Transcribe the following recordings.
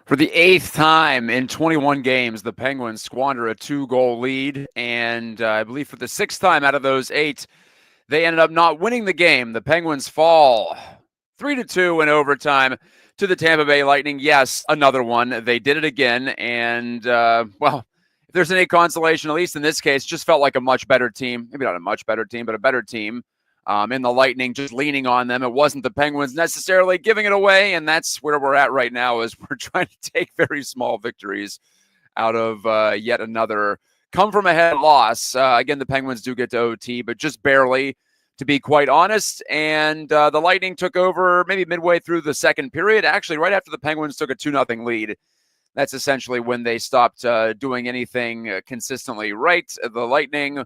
For the eighth time in 21 games, the Penguins squander a 2-goal lead, and I believe for the sixth time out of those 8, they ended up not winning the game. The Penguins fall 3-2 in overtime to the Tampa Bay Lightning. Yes, another one. They did it again, and, well, if there's any consolation, at least in this case, just felt like a much better team. Maybe not a much better team, but a better team. In the Lightning, just leaning on them. It wasn't the Penguins necessarily giving it away, and that's where we're at right now is we're trying to take very small victories out of yet another come-from-ahead loss. Again, the Penguins do get to OT, but just barely, to be quite honest. And the Lightning took over maybe midway through the second period, actually right after the Penguins took a 2-0 lead. That's essentially when they stopped doing anything consistently right. The Lightning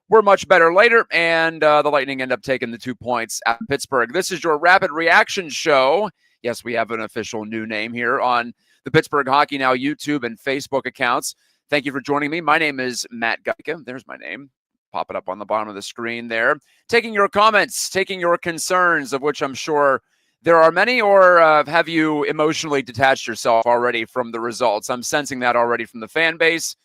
were much better later, and the Lightning end up taking the 2 points at Pittsburgh. This is your Rapid Reaction Show. Yes, we have an official new name here on the Pittsburgh Hockey Now YouTube and Facebook accounts. Thank you for joining me. My name is Matt Gajtka. There's my name. Pop it up on the bottom of the screen there. Taking your comments, taking your concerns, of which I'm sure there are many, or have you emotionally detached yourself already from the results? I'm sensing that already from the fan base.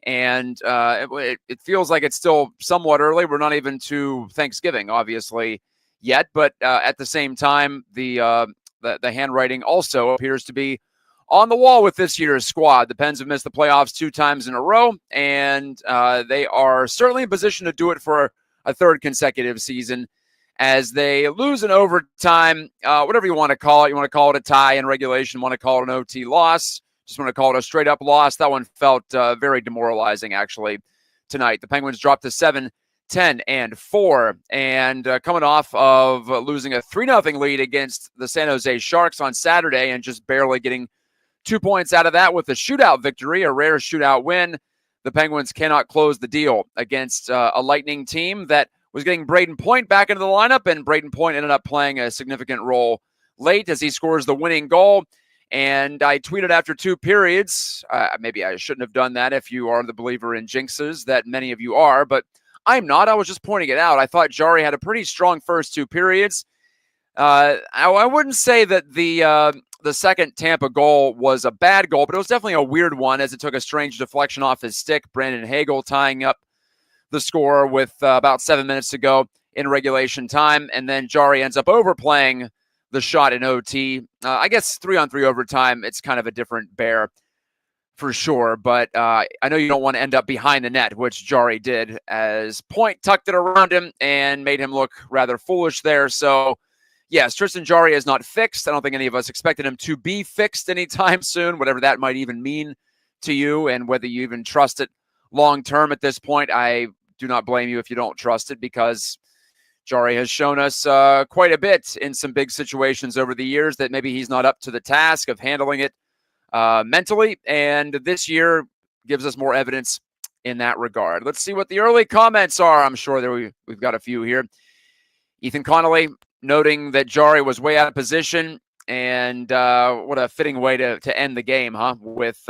And it feels like it's still somewhat early. We're not even to Thanksgiving, obviously, yet. But at the same time, the handwriting also appears to be on the wall with this year's squad. The Pens have missed the playoffs 2 times in a row, and they are certainly in position to do it for a third consecutive season as they lose in overtime, whatever you want to call it. You want to call it a tie in regulation, want to call it an OT loss. Just want to call it a straight-up loss. That one felt very demoralizing, actually, tonight. The Penguins dropped to 7-10-4, and coming off of losing a 3-0 lead against the San Jose Sharks on Saturday and just barely getting 2 points out of that with a shootout victory, a rare shootout win, the Penguins cannot close the deal against a Lightning team that was getting Braden Point back into the lineup, and Braden Point ended up playing a significant role late as he scores the winning goal. And I tweeted after 2 periods, maybe I shouldn't have done that if you are the believer in jinxes that many of you are, but I'm not. I was just pointing it out. I thought Jarry had a pretty strong first 2 periods. I wouldn't say that the second Tampa goal was a bad goal, but it was definitely a weird one as it took a strange deflection off his stick. Brandon Hagel tying up the score with about 7 minutes to go in regulation time, and then Jarry ends up overplaying the shot in OT. I guess 3-on-3 overtime, it's kind of a different bear for sure. But I know you don't want to end up behind the net, which Jarry did, as Point tucked it around him and made him look rather foolish there. So, yes, Tristan Jarry is not fixed. I don't think any of us expected him to be fixed anytime soon, whatever that might even mean to you and whether you even trust it long term at this point. I do not blame you if you don't trust it, because Jarry has shown us quite a bit in some big situations over the years that maybe he's not up to the task of handling it mentally. And this year gives us more evidence in that regard. Let's see what the early comments are. I'm sure we've got a few here. Ethan Connolly noting that Jarry was way out of position, and what a fitting way to end the game, huh? With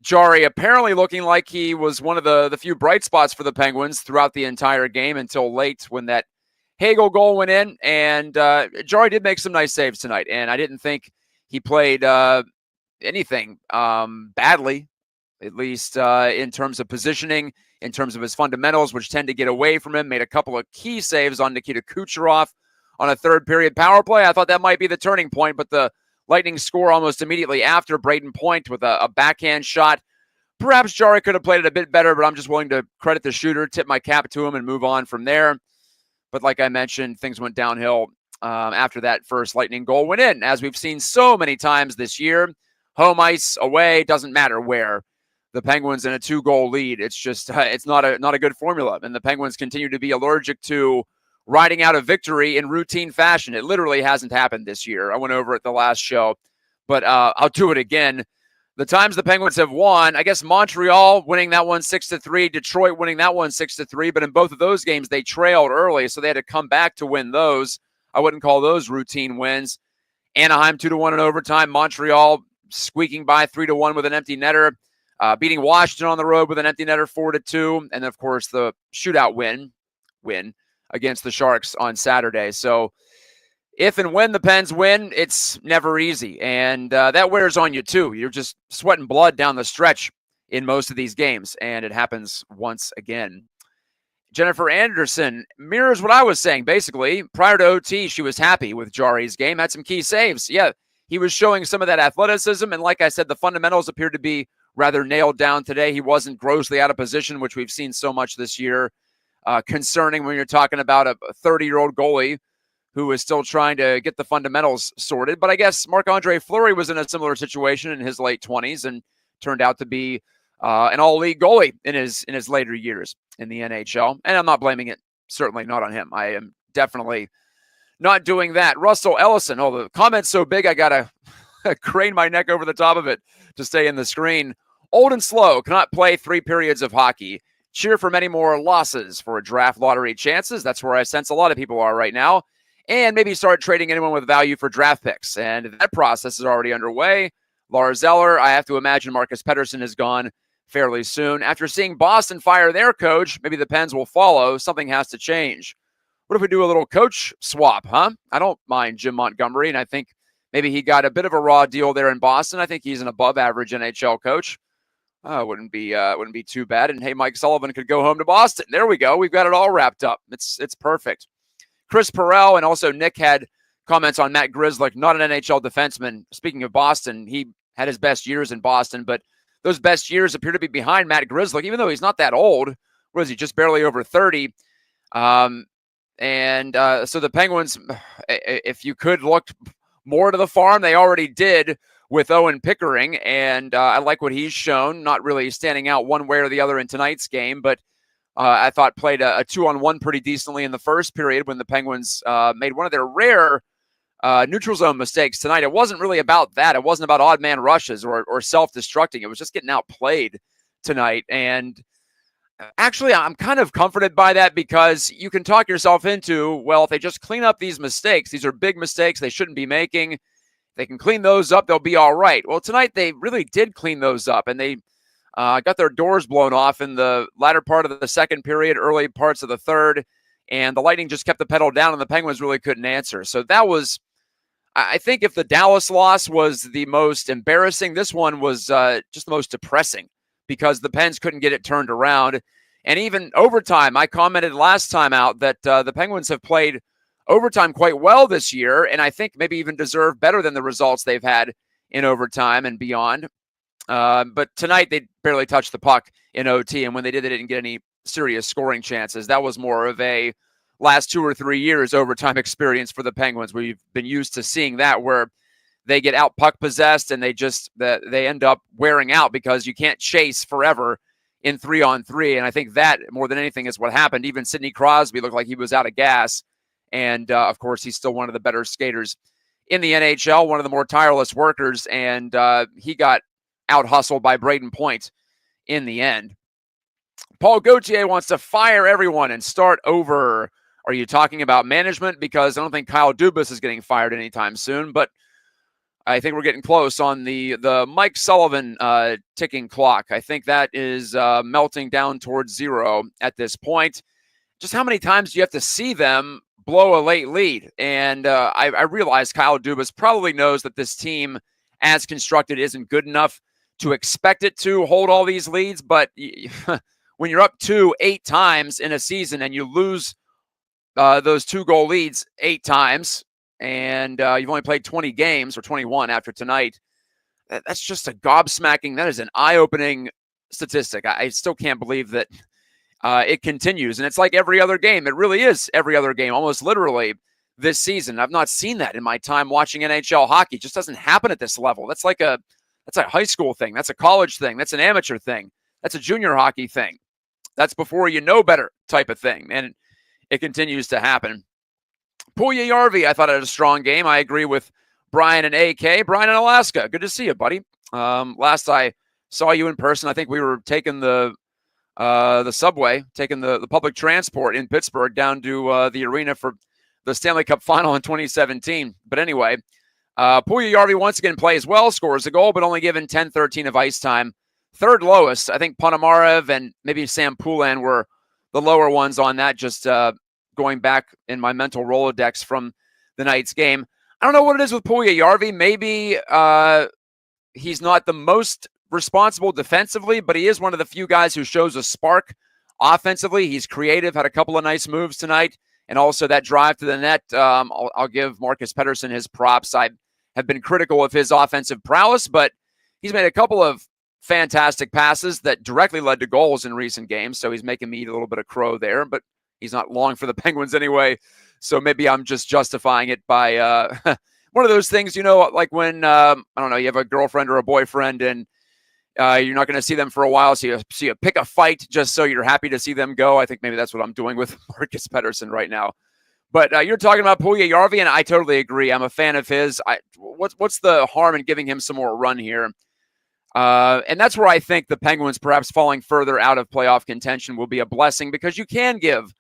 Jarry apparently looking like he was one of the few bright spots for the Penguins throughout the entire game until late when that Hagel goal went in. And Jarry did make some nice saves tonight, and I didn't think he played anything badly, at least in terms of positioning, in terms of his fundamentals, which tend to get away from him. Made a couple of key saves on Nikita Kucherov on a third period power play. I thought that might be the turning point, but the Lightning score almost immediately after. Braden Point with a backhand shot. Perhaps Jarry could have played it a bit better, but I'm just willing to credit the shooter, tip my cap to him, and move on from there. But like I mentioned, things went downhill after that first Lightning goal went in, as we've seen so many times this year. Home ice, away, doesn't matter where. The Penguins in a 2-goal lead. It's just it's not a good formula, and the Penguins continue to be allergic to riding out a victory in routine fashion. It literally hasn't happened this year. I went over it the last show, but I'll do it again. The times the Penguins have won, I guess Montreal winning that one 6-3, Detroit winning that one 6-3, but in both of those games they trailed early, so they had to come back to win those. I wouldn't call those routine wins. Anaheim 2-1 in overtime, Montreal squeaking by 3-1 with an empty netter, beating Washington on the road with an empty netter 4-2, and of course the shootout win against the Sharks on Saturday. So if and when the Pens win, it's never easy. And that wears on you, too. You're just sweating blood down the stretch in most of these games, and it happens once again. Jennifer Anderson mirrors what I was saying, basically. Prior to OT, she was happy with Jari's game, had some key saves. Yeah, he was showing some of that athleticism, and like I said, the fundamentals appeared to be rather nailed down today. He wasn't grossly out of position, which we've seen so much this year. Concerning when you're talking about a 30-year-old goalie who is still trying to get the fundamentals sorted. But I guess Marc-Andre Fleury was in a similar situation in his late 20s and turned out to be an all-league goalie in his later years in the NHL. And I'm not blaming it, certainly not on him. I am definitely not doing that. Russell Ellison, the comment's so big I got to crane my neck over the top of it to stay in the screen. Old and slow, cannot play 3 periods of hockey. Cheer for many more losses for draft lottery chances. That's where I sense a lot of people are right now. And maybe start trading anyone with value for draft picks. And that process is already underway. Lars Eller, I have to imagine Marcus Pettersson is gone fairly soon. After seeing Boston fire their coach, maybe the Pens will follow. Something has to change. What if we do a little coach swap, huh? I don't mind Jim Montgomery, and I think maybe he got a bit of a raw deal there in Boston. I think he's an above-average NHL coach. Wouldn't be too bad. And hey, Mike Sullivan could go home to Boston. There we go. We've got it all wrapped up. It's perfect. Chris Perrell and also Nick had comments on Matt Grzelcyk, not an NHL defenseman. Speaking of Boston, he had his best years in Boston, but those best years appear to be behind Matt Grzelcyk, even though he's not that old. What is he, just barely over 30? So the Penguins, if you could look more to the farm, they already did with Owen Pickering, and I like what he's shown, not really standing out one way or the other in tonight's game, but I thought played a 2-on-1 pretty decently in the first period when the Penguins made one of their rare neutral zone mistakes tonight. It wasn't really about that. It wasn't about odd man rushes or self-destructing. It was just getting outplayed tonight. And actually, I'm kind of comforted by that because you can talk yourself into, well, if they just clean up these mistakes, these are big mistakes they shouldn't be making. If they can clean those up, they'll be all right. Well, tonight they really did clean those up, and they got their doors blown off in the latter part of the second period, early parts of the third, and the Lightning just kept the pedal down, and the Penguins really couldn't answer. So that was, I think if the Dallas loss was the most embarrassing, this one was just the most depressing because the Pens couldn't get it turned around. And even overtime, I commented last time out that the Penguins have played overtime quite well this year, and I think maybe even deserve better than the results they've had in overtime and beyond. But tonight they barely touched the puck in OT, and when they did, they didn't get any serious scoring chances. That was more of a last 2 or 3 years overtime experience for the Penguins. We've been used to seeing that where they get out puck possessed and they end up wearing out because you can't chase forever in 3-on-3. And I think that more than anything is what happened. Even Sidney Crosby looked like he was out of gas. And of course, he's still one of the better skaters in the NHL, one of the more tireless workers. And he got out-hustled by Braden Point in the end. Paul Gauthier wants to fire everyone and start over. Are you talking about management? Because I don't think Kyle Dubas is getting fired anytime soon, but I think we're getting close on the Mike Sullivan ticking clock. I think that is melting down towards 0 at this point. Just how many times do you have to see them blow a late lead? And I realize Kyle Dubas probably knows that this team, as constructed, isn't good enough to expect it to hold all these leads. But when you're up 8 times in a season and you lose those 2-goal leads 8 times, and you've only played 20 games or 21 after tonight, that's just a gobsmacking. That is an eye-opening statistic. I still can't believe that it continues. And it's like every other game. It really is every other game, almost literally this season. I've not seen that in my time watching NHL hockey. It just doesn't happen at this level. That's a high school thing. That's a college thing. That's an amateur thing. That's a junior hockey thing. That's before you know better type of thing. And it continues to happen. Puljujärvi, I thought had a strong game. I agree with Brian and AK. Brian in Alaska. Good to see you, buddy. Last I saw you in person, I think we were taking the subway, taking the public transport in Pittsburgh down to the arena for the Stanley Cup final in 2017. But anyway, Puljujärvi once again plays well, scores a goal, but only given 10-13 of ice time. Third lowest. I think Ponomarev and maybe Sam Poulin were the lower ones on that, just going back in my mental Rolodex from the Knights game. I don't know what it is with Puljujärvi. Maybe he's not the most responsible defensively, but he is one of the few guys who shows a spark offensively. He's creative, had a couple of nice moves tonight, and also that drive to the net. I'll give Marcus Pettersson his props. I have been critical of his offensive prowess, but he's made a couple of fantastic passes that directly led to goals in recent games, so he's making me eat a little bit of crow there, but he's not long for the Penguins anyway, so maybe I'm just justifying it by one of those things, like when, I don't know, you have a girlfriend or a boyfriend and you're not going to see them for a while, so you pick a fight just so you're happy to see them go. I think maybe that's what I'm doing with Marcus Pettersson right now. But you're talking about Puljujärvi, and I totally agree. I'm a fan of his. What's the harm in giving him some more run here? And that's where I think the Penguins perhaps falling further out of playoff contention will be a blessing, because you can give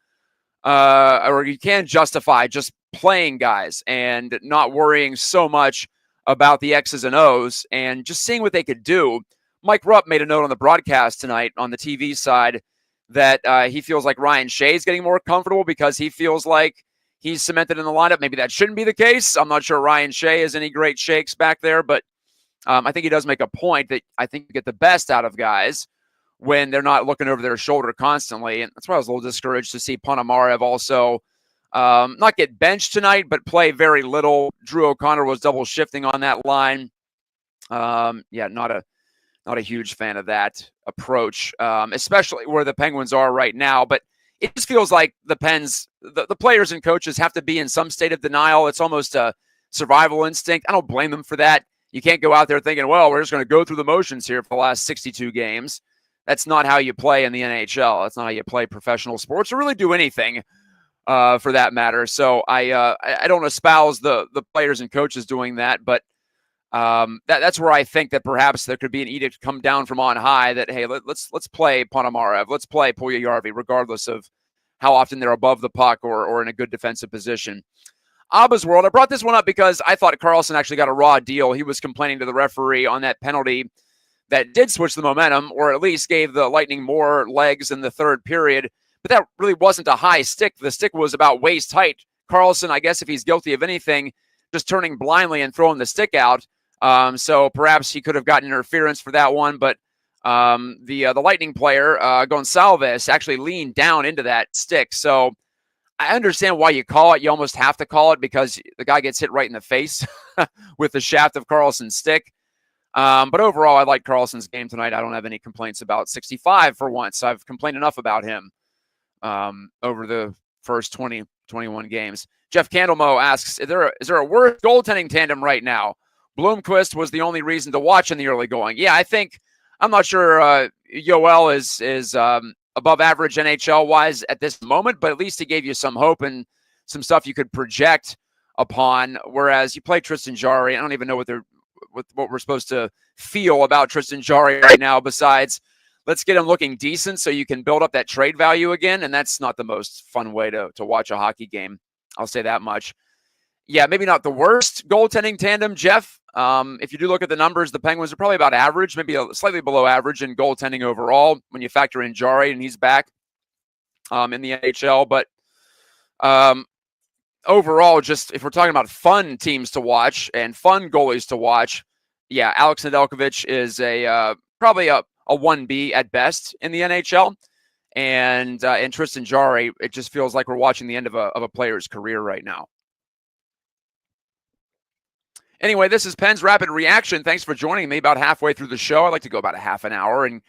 or you can justify just playing guys and not worrying so much about the X's and O's and just seeing what they could do. Mike Rupp made a note on the broadcast tonight on the TV side that he feels like Ryan Shea is getting more comfortable because he feels like he's cemented in the lineup. Maybe that shouldn't be the case. I'm not sure Ryan Shea has any great shakes back there, but I think he does make a point that I think you get the best out of guys when they're not looking over their shoulder constantly. And that's why I was a little discouraged to see Ponomarev also not get benched tonight, but play very little. Drew O'Connor was double shifting on that line. Not a huge fan of that approach, especially where the Penguins are right now. But it just feels like the players and coaches have to be in some state of denial. It's almost a survival instinct. I don't blame them for that. You can't go out there thinking, well, we're just going to go through the motions here for the last 62 games. That's not how you play in the NHL. That's not how you play professional sports or really do anything for that matter. So I don't espouse the players and coaches doing that, but that's where I think that perhaps there could be an edict come down from on high that, hey, let's play Ponomarev, let's play Puljujärvi, regardless of how often they're above the puck or in a good defensive position. Abba's World, I brought this one up because I thought Karlsson actually got a raw deal. He was complaining to the referee on that penalty that did switch the momentum, or at least gave the Lightning more legs in the third period. But that really wasn't a high stick. The stick was about waist height. Karlsson, I guess if he's guilty of anything, just turning blindly and throwing the stick out. So perhaps he could have gotten interference for that one. But the Lightning player, Gonçalves, actually leaned down into that stick. So I understand why you call it. You almost have to call it because the guy gets hit right in the face with the shaft of Karlsson's stick. But overall, I like Karlsson's game tonight. I don't have any complaints about 65 for once. I've complained enough about him over the first 21 games. Jeff Candlemo asks, is there a worse goaltending tandem right now? Blomqvist was the only reason to watch in the early going. Yeah, I'm not sure Yoel is above average NHL-wise at this moment, but at least he gave you some hope and some stuff you could project upon, whereas you play Tristan Jarry. I don't even know what we're supposed to feel about Tristan Jarry right now, besides let's get him looking decent so you can build up that trade value again, and that's not the most fun way to watch a hockey game. I'll say that much. Yeah, maybe not the worst goaltending tandem, Jeff. If you do look at the numbers, the Penguins are probably about average, maybe slightly below average in goaltending overall when you factor in Jarry and he's back in the NHL. But overall, just if we're talking about fun teams to watch and fun goalies to watch, yeah, Alex Nedeljkovic is probably a 1B at best in the NHL. And Tristan Jarry, it just feels like we're watching the end of a player's career right now. Anyway, this is Penn's Rapid Reaction. Thanks for joining me about halfway through the show. I like to go about a half an hour and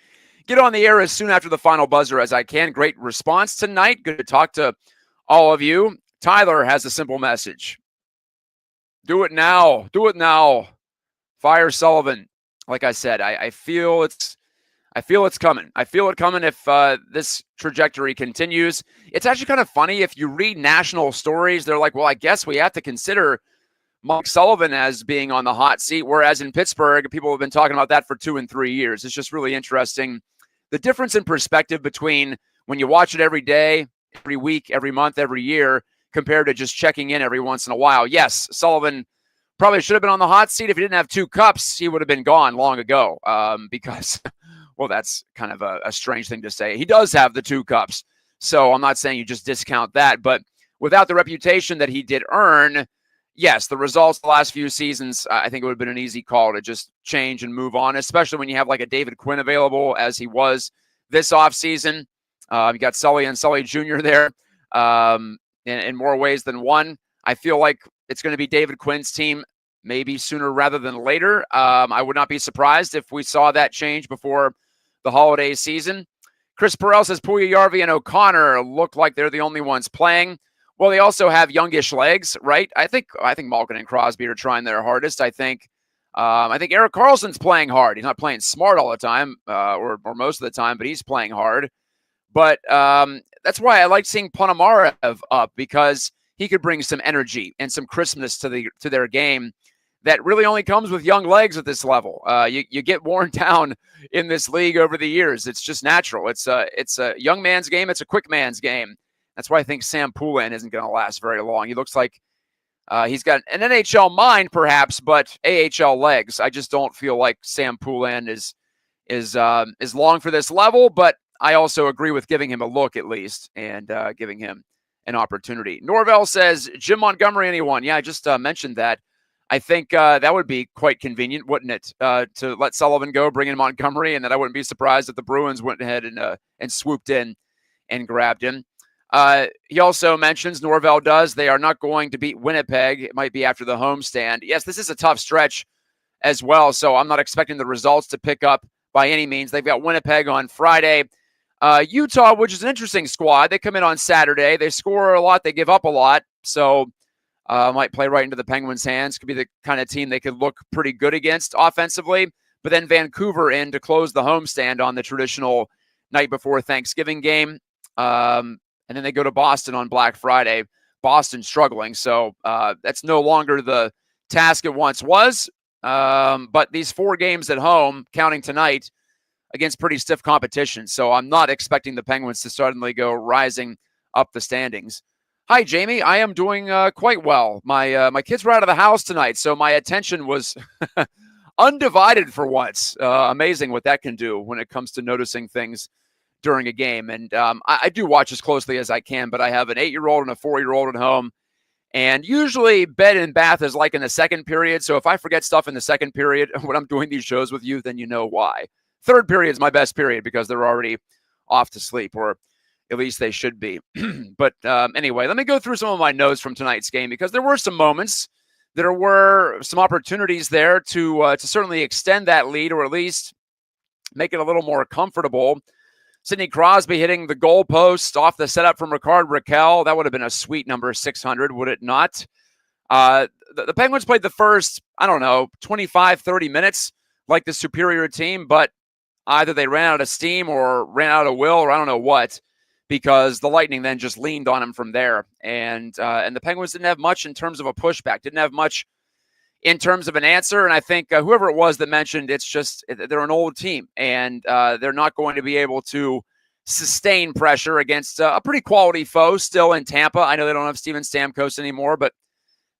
get on the air as soon after the final buzzer as I can. Great response tonight. Good to talk to all of you. Tyler has a simple message. Do it now. Do it now. Fire Sullivan. Like I said, I feel it's coming. I feel it coming if this trajectory continues. It's actually kind of funny. If you read national stories, they're like, well, I guess we have to consider Mike Sullivan as being on the hot seat, whereas in Pittsburgh, people have been talking about that for 2 and 3 years. It's just really interesting. The difference in perspective between when you watch it every day, every week, every month, every year, compared to just checking in every once in a while. Yes, Sullivan probably should have been on the hot seat. If he didn't have 2 cups, he would have been gone long ago because, well, that's kind of a strange thing to say. He does have the 2 cups, so I'm not saying you just discount that, but without the reputation that he did earn, yes, the results the last few seasons, I think it would have been an easy call to just change and move on, especially when you have like a David Quinn available as he was this offseason. You got Sully and Sully Jr. there in more ways than one. I feel like it's going to be David Quinn's team maybe sooner rather than later. I would not be surprised if we saw that change before the holiday season. Chris Perel says Puljujarvi and O'Connor look like they're the only ones playing. Well, they also have youngish legs, right? I think Malkin and Crosby are trying their hardest. I think Erik Karlsson's playing hard. He's not playing smart all the time, or most of the time, but he's playing hard. But that's why I like seeing Ponomarev up, because he could bring some energy and some crispness to their game that really only comes with young legs at this level. You get worn down in this league over the years. It's just natural. It's a young man's game. It's a quick man's game. That's why I think Sam Poulin isn't going to last very long. He looks like he's got an NHL mind, perhaps, but AHL legs. I just don't feel like Sam Poulin is long for this level, but I also agree with giving him a look at least and giving him an opportunity. Norvell says, Jim Montgomery, anyone? Yeah, I just mentioned that. I think that would be quite convenient, wouldn't it, to let Sullivan go, bring in Montgomery, and then I wouldn't be surprised if the Bruins went ahead and swooped in and grabbed him. He also mentions, Norvell does, they are not going to beat Winnipeg. It might be after the homestand. Yes, this is a tough stretch as well, so I'm not expecting the results to pick up by any means. They've got Winnipeg on Friday. Utah, which is an interesting squad. They come in on Saturday. They score a lot. They give up a lot, so might play right into the Penguins' hands. Could be the kind of team they could look pretty good against offensively. But then Vancouver in to close the homestand on the traditional night before Thanksgiving game. And then they go to Boston on Black Friday. Boston struggling, so that's no longer the task it once was. But these 4 games at home, counting tonight, against pretty stiff competition. So I'm not expecting the Penguins to suddenly go rising up the standings. Hi, Jamie. I am doing quite well. My kids were out of the house tonight, so my attention was undivided for once. Amazing what that can do when it comes to noticing things during a game. And I do watch as closely as I can, but I have an 8-year-old and a 4-year-old at home. And usually bed and bath is like in the second period. So if I forget stuff in the second period when I'm doing these shows with you, then you know why. Third period is my best period because they're already off to sleep, or at least they should be. But anyway, let me go through some of my notes from tonight's game, because there were some moments. There were some opportunities there to certainly extend that lead, or at least make it a little more comfortable. Sidney Crosby hitting the goalpost off the setup from Rickard Rakell. That would have been a sweet number 600, would it not? The Penguins played the first, 25, 30 minutes like the superior team, but either they ran out of steam or ran out of will, or I don't know what, because the Lightning then just leaned on them from there. And the Penguins didn't have much in terms of a pushback, didn't have much in terms of an answer. And I think whoever it was that mentioned, it's just they're an old team, and they're not going to be able to sustain pressure against a pretty quality foe still in Tampa. I know they don't have Steven Stamkos anymore, but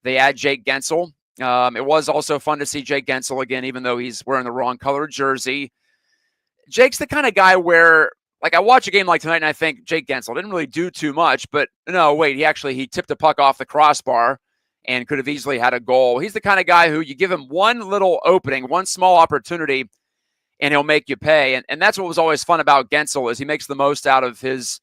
they add Jake Gensel. It was also fun to see Jake Gensel again, even though he's wearing the wrong colored jersey. Jake's the kind of guy where, like, I watch a game like tonight and I think Jake Gensel didn't really do too much, but no, wait, he tipped a puck off the crossbar and could have easily had a goal. He's the kind of guy who you give him one little opening, one small opportunity, and he'll make you pay. And that's what was always fun about Gensel, is he makes the most out of his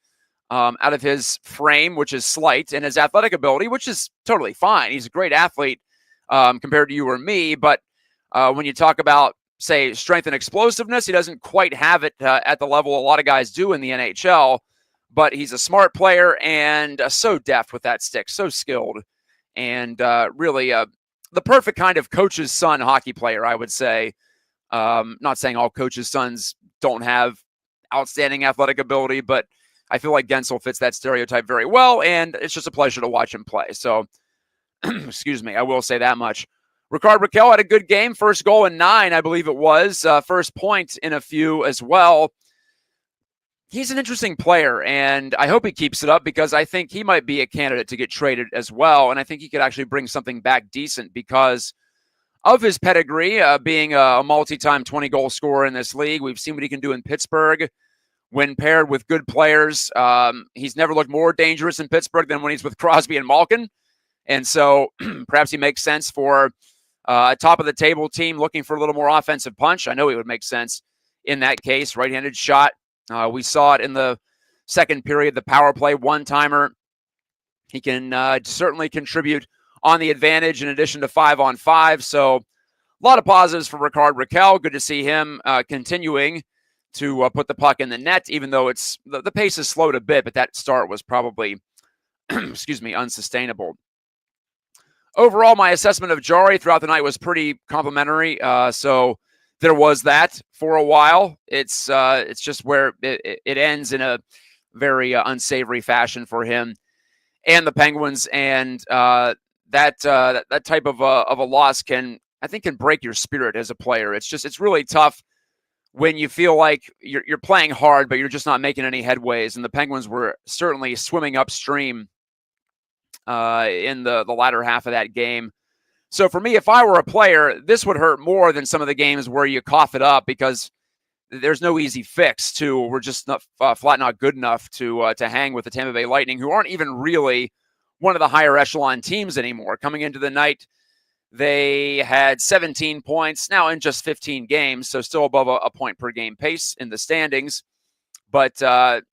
frame, which is slight, and his athletic ability, which is totally fine. He's a great athlete compared to you or me, but when you talk about, say, strength and explosiveness, he doesn't quite have it at the level a lot of guys do in the NHL, but he's a smart player and so deft with that stick, so skilled, and really the perfect kind of coach's son hockey player, I would say. Not saying all coaches' sons don't have outstanding athletic ability, but I feel like Gensel fits that stereotype very well, and it's just a pleasure to watch him play. So, excuse me, I will say that much. Rickard Rakell had a good game. First goal in 9, I believe it was. First point in a few as well. He's an interesting player, and I hope he keeps it up, because I think he might be a candidate to get traded as well, and I think he could actually bring something back decent because of his pedigree, being a multi-time 20-goal scorer in this league. We've seen what he can do in Pittsburgh when paired with good players. He's never looked more dangerous in Pittsburgh than when he's with Crosby and Malkin. And so perhaps he makes sense for a top-of-the-table team looking for a little more offensive punch. I know he would make sense in that case. Right-handed shot. We saw it in the second period, the power play one-timer. He can certainly contribute on the advantage in addition to 5-on-5. So a lot of positives for Rickard Rakell. Good to see him continuing to put the puck in the net, even though it's the pace has slowed a bit, but that start was probably, unsustainable. Overall, my assessment of Jarry throughout the night was pretty complimentary. So there was that for a while. It's just where it ends in a very unsavory fashion for him and the Penguins, and that type of a loss can break your spirit as a player. It's really tough when you feel like you're playing hard, but you're just not making any headways. And the Penguins were certainly swimming upstream in the latter half of that game. So for me, if I were a player, this would hurt more than some of the games where you cough it up, because there's no easy fix to we're just not flat not good enough to hang with the Tampa Bay Lightning, who aren't even really one of the higher echelon teams anymore. Coming into the night, they had 17 points now in just 15 games, so still above a point per game pace in the standings, but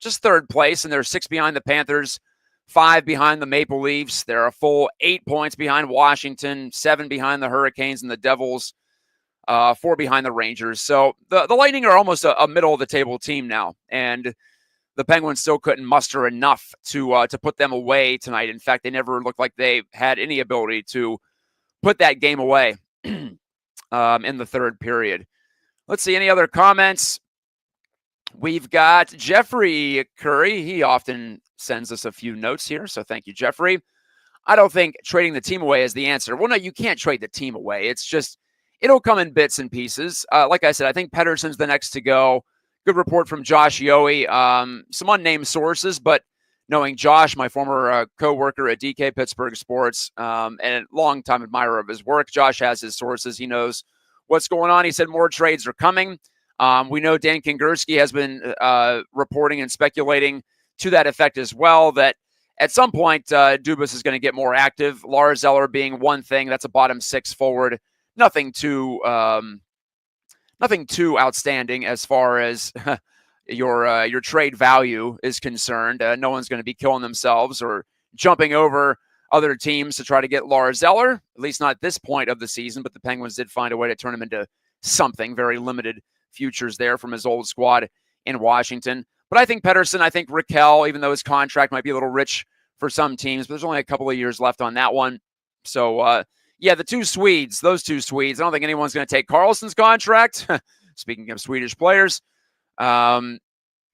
just third place, and they're 6 behind the Panthers, 5 behind the Maple Leafs. They're a full 8 points behind Washington, 7 behind the Hurricanes and the Devils, 4 behind the Rangers. So the Lightning are almost a middle-of-the-table team now, and the Penguins still couldn't muster enough to put them away tonight. In fact, they never looked like they had any ability to put that game away in the third period. Let's see, any other comments? We've got Jeffrey Curry. He often sends us a few notes here, so thank you, Jeffrey. I don't think trading the team away is the answer. Well, no, you can't trade the team away. It's just, it'll come in bits and pieces. Like I said, I think Pettersson's the next to go. Good report from Josh Yohe. Some unnamed sources, but knowing Josh, my former co-worker at DK Pittsburgh Sports, and a longtime admirer of his work, Josh has his sources. He knows what's going on. He said more trades are coming. We know Dan Kingerski has been reporting and speculating to that effect as well, that at some point Dubas is going to get more active. Lars Eller being one thing. That's a bottom 6 forward. Nothing too outstanding as far as your trade value is concerned. No one's going to be killing themselves or jumping over other teams to try to get Lars Eller, at least not at this point of the season, but the Penguins did find a way to turn him into something. Very limited futures there from his old squad in Washington. But I think Pettersson, I think Rakell, even though his contract might be a little rich for some teams, but there's only a couple of years left on that one. So, yeah, those two Swedes, I don't think anyone's going to take Karlsson's contract. Speaking of Swedish players. So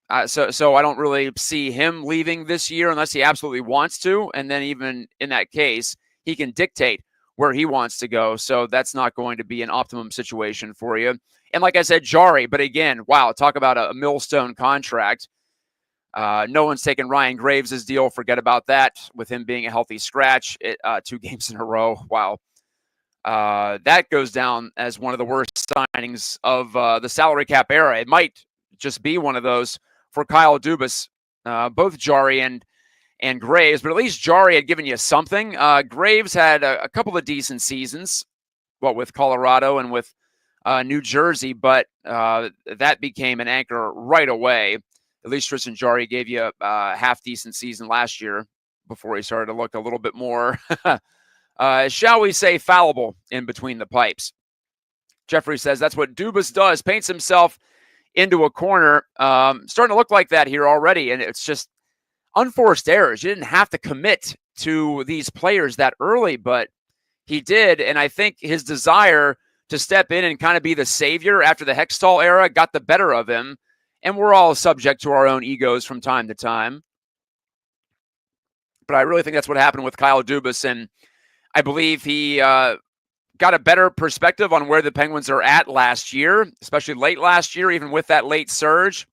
I don't really see him leaving this year unless he absolutely wants to. And then even in that case, he can dictate where he wants to go. So that's not going to be an optimum situation for you. And like I said, Jarry, but again, wow, talk about a millstone contract. No one's taken Ryan Graves' deal. Forget about that with him being a healthy scratch 2 games in a row. Wow. That goes down as one of the worst signings of the salary cap era. It might just be one of those for Kyle Dubas, both Jarry and Graves, but at least Jarry had given you something. Graves had a couple of decent seasons, with Colorado and with New Jersey, but that became an anchor right away. At least Tristan Jarry gave you a half-decent season last year before he started to look a little bit more, shall we say, fallible in between the pipes. Jeffrey says that's what Dubas does, paints himself into a corner. Starting to look like that here already, and it's just unforced errors. You didn't have to commit to these players that early, but he did, and I think his desire to step in and kind of be the savior after the Hextall era got the better of him, and we're all subject to our own egos from time to time. But I really think that's what happened with Kyle Dubas, and I believe he got a better perspective on where the Penguins are at last year, especially late last year, even with that late surge.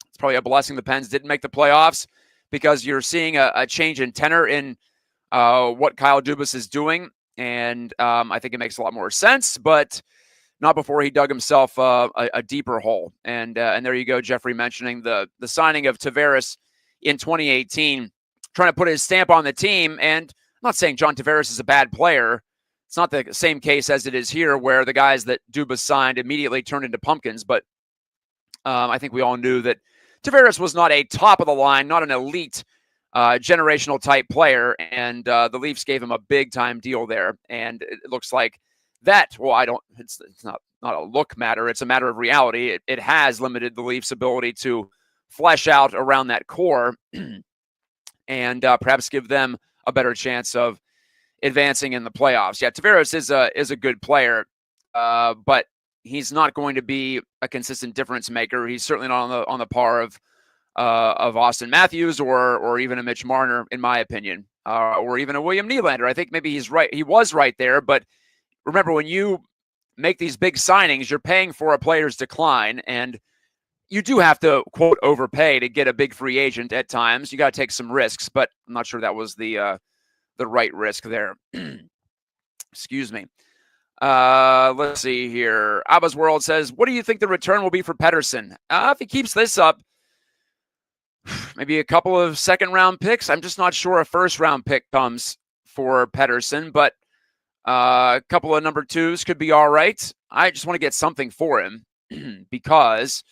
It's probably a blessing the Pens didn't make the playoffs, because you're seeing a change in tenor in what Kyle Dubas is doing. And I think it makes a lot more sense, but not before he dug himself a deeper hole. And there you go, Jeffrey mentioning the signing of Tavares in 2018, trying to put his stamp on the team. And not saying John Tavares is a bad player. It's not the same case as it is here, where the guys that Dubas signed immediately turned into pumpkins. But I think we all knew that Tavares was not a top of the line, not an elite generational type player, and the Leafs gave him a big time deal there. And it looks like that. Well, it's not a look matter. It's a matter of reality. It has limited the Leafs' ability to flesh out around that core and perhaps give them a better chance of advancing in the playoffs. Yeah, Tavares is a good player, but he's not going to be a consistent difference maker. He's certainly not on the par of Austin Matthews or even a Mitch Marner, in my opinion, or even a William Nylander. I think maybe he's right. He was right there, but remember, when you make these big signings, you're paying for a player's decline, and you do have to, quote, overpay to get a big free agent at times. You got to take some risks, but I'm not sure that was the right risk there. Excuse me. Let's see here. Abba's World says, what do you think the return will be for Pettersson? If he keeps this up, maybe a couple of second-round picks. I'm just not sure a first-round pick comes for Pettersson, but a couple of number twos could be all right. I just want to get something for him because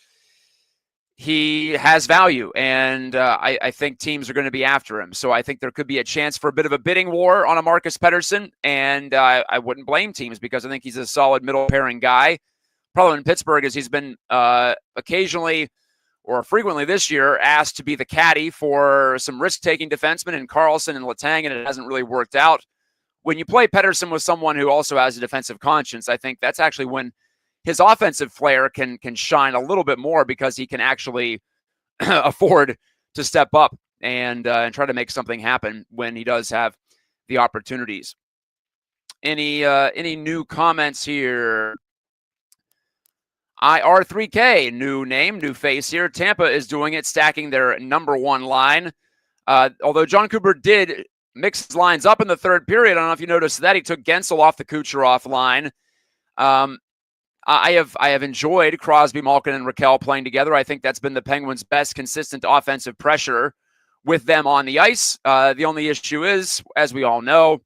he has value, and I think teams are going to be after him. So I think there could be a chance for a bit of a bidding war on a Marcus Pettersson, and I wouldn't blame teams because I think he's a solid middle pairing guy. Problem in Pittsburgh is he's been occasionally or frequently this year asked to be the caddy for some risk-taking defensemen in Carlson and Letang, and it hasn't really worked out. When you play Pettersson with someone who also has a defensive conscience, I think that's actually when his offensive flair can shine a little bit more, because he can actually afford to step up and try to make something happen when he does have the opportunities. Any new comments here? IR3K, new name, new face here. Tampa is doing it, stacking their number one line. Although John Cooper did mix his lines up in the third period. I don't know if you noticed that. He took Gensel off the Kucherov line. I have enjoyed Crosby, Malkin, and Raquel playing together. I think that's been the Penguins' best consistent offensive pressure with them on the ice. The only issue is, as we all know,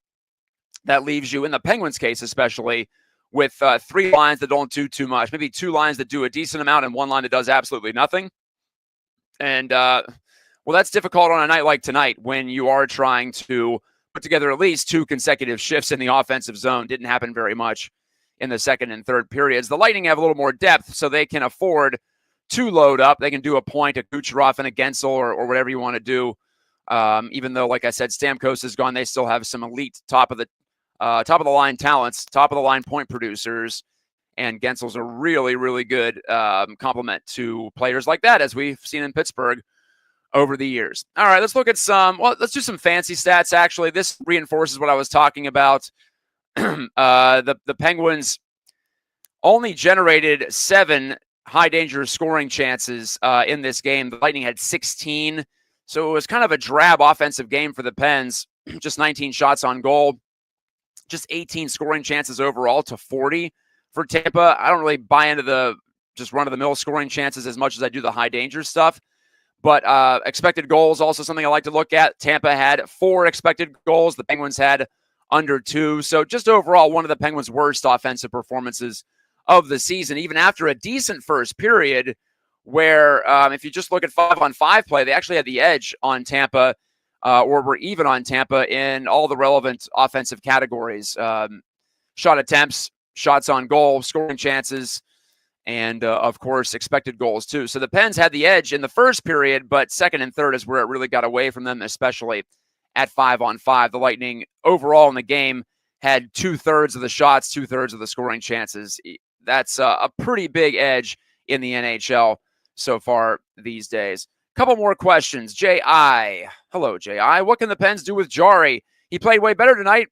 that leaves you, in the Penguins' case especially, with three lines that don't do too much. Maybe two lines that do a decent amount and one line that does absolutely nothing. And, well, that's difficult on a night like tonight when you are trying to put together at least two consecutive shifts in the offensive zone. Didn't happen very much in the second and third periods. The Lightning have a little more depth, so they can afford to load up. They can do a point, a Kucherov and a Gensel, or whatever you want to do. Even though, like I said, Stamkos is gone, they still have some elite top of the line talents, top of the line point producers, and Gensel's a really, really good complement to players like that, as we've seen in Pittsburgh over the years. All right, let's look at let's do some fancy stats, actually. This reinforces what I was talking about. The Penguins only generated 7 high-danger scoring chances in this game. The Lightning had 16, so it was kind of a drab offensive game for the Pens. Just 19 shots on goal, just 18 scoring chances overall to 40 for Tampa. I don't really buy into the just run-of-the-mill scoring chances as much as I do the high-danger stuff. But expected goals, also something I like to look at. Tampa had 4 expected goals. The Penguins had under 2. So just overall, one of the Penguins' worst offensive performances of the season, even after a decent first period where if you just look at 5-on-5 play, they actually had the edge on Tampa or were even on Tampa in all the relevant offensive categories. Shot attempts, shots on goal, scoring chances, and, of course, expected goals, too. So the Pens had the edge in the first period, but second and third is where it really got away from them, especially at 5-on-5. The Lightning, overall in the game, had 2/3 of the shots, 2/3 of the scoring chances. That's a pretty big edge in the NHL so far these days. Couple more questions. J.I. Hello, J.I. What can the Pens do with Jari? He played way better tonight,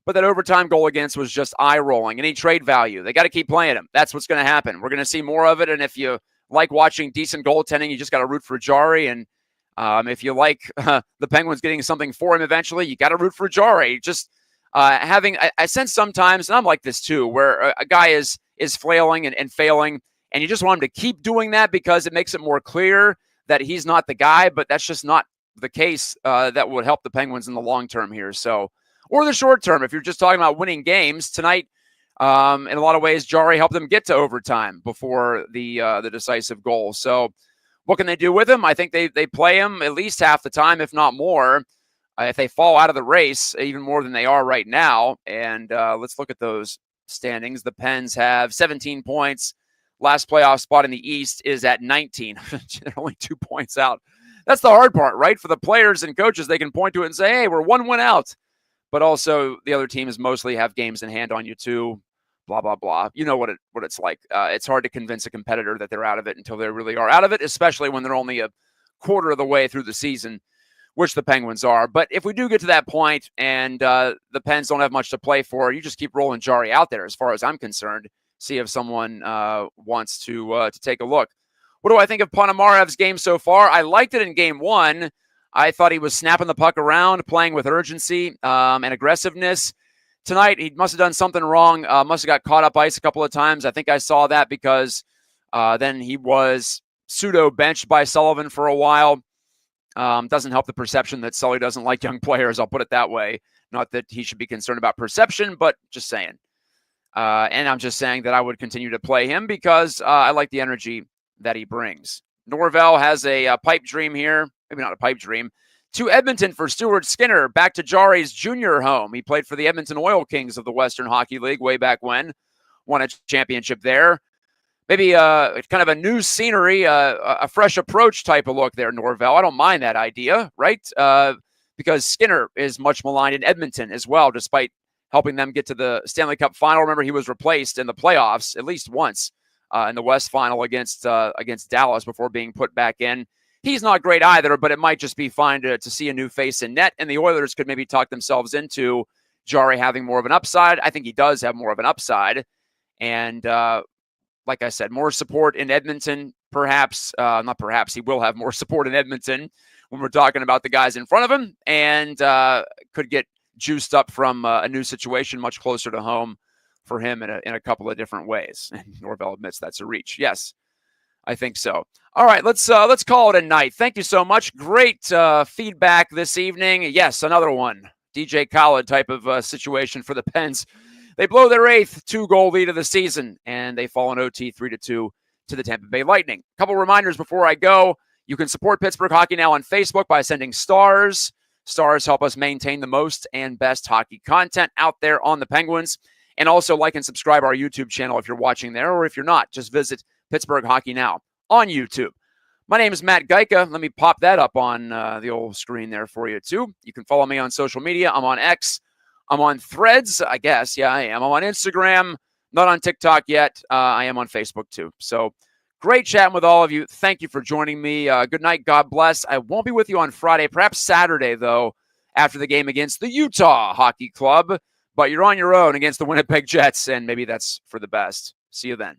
but that overtime goal against was just eye-rolling. Any trade value? They got to keep playing him. That's what's going to happen. We're going to see more of it, and if you like watching decent goaltending, you just got to root for Jari, and if you like the Penguins getting something for him eventually, you got to root for Jari. Just I sense sometimes, and I'm like this too, where a guy is flailing and failing, and you just want him to keep doing that because it makes it more clear that he's not the guy, but that's just not the case that would help the Penguins in the long term here. So, or the short term, if you're just talking about winning games tonight. In a lot of ways, Jarry helped them get to overtime before the decisive goal. So, what can they do with him? I think they play him at least half the time, if not more. If they fall out of the race, even more than they are right now. And let's look at those standings. The Pens have 17 points. Last playoff spot in the East is at 19. They're only 2 points out. That's the hard part, right? For the players and coaches, they can point to it and say, hey, we're 1 win out. But also, the other teams mostly have games in hand on you, too. Blah, blah, blah. You know what it's like. It's hard to convince a competitor that they're out of it until they really are out of it, especially when they're only a quarter of the way through the season, which the Penguins are. But if we do get to that point and the Pens don't have much to play for, you just keep rolling Jarry out there as far as I'm concerned. See if someone wants to take a look. What do I think of Ponomarev's game so far? I liked it in game 1. I thought he was snapping the puck around, playing with urgency and aggressiveness. Tonight, he must have done something wrong, must have got caught up ice a couple of times. I think I saw that because then he was pseudo-benched by Sullivan for a while. Doesn't help the perception that Sully doesn't like young players, I'll put it that way. Not that he should be concerned about perception, but just saying. And I'm just saying that I would continue to play him because I like the energy that he brings. Norvell has a pipe dream here. Maybe not a pipe dream. To Edmonton for Stuart Skinner, back to Jarry's junior home. He played for the Edmonton Oil Kings of the Western Hockey League way back when. Won a championship there. Maybe kind of a new scenery, a fresh approach type of look there, Norvell. I don't mind that idea, right? Because Skinner is much maligned in Edmonton as well, despite helping them get to the Stanley Cup final. Remember, he was replaced in the playoffs at least once in the West final against Dallas before being put back in. He's not great either, but it might just be fine to see a new face in net, and the Oilers could maybe talk themselves into Jarry having more of an upside. I think he does have more of an upside, and like I said, more support in Edmonton, perhaps. Not perhaps, he will have more support in Edmonton when we're talking about the guys in front of him, and could get juiced up from a new situation much closer to home for him in a couple of different ways. And Norvell admits that's a reach. Yes, I think so. All right, let's call it a night. Thank you so much. Great feedback this evening. Yes, another one. DJ Khaled type of situation for the Pens. They blow their 8th 2-goal lead of the season, and they fall in OT 3-2 to the Tampa Bay Lightning. A couple reminders before I go. You can support Pittsburgh Hockey Now on Facebook by sending stars. Stars help us maintain the most and best hockey content out there on the Penguins. And also like and subscribe our YouTube channel if you're watching there, or if you're not, just visit Pittsburgh Hockey Now on YouTube. My name is Matt Gajtka. Let me pop that up on the old screen there for you, too. You can follow me on social media. I'm on X. I'm on Threads, I guess. Yeah, I am. I'm on Instagram. Not on TikTok yet. I am on Facebook, too. So great chatting with all of you. Thank you for joining me. Good night. God bless. I won't be with you on Friday, perhaps Saturday, though, after the game against the Utah Hockey Club. But you're on your own against the Winnipeg Jets, and maybe that's for the best. See you then.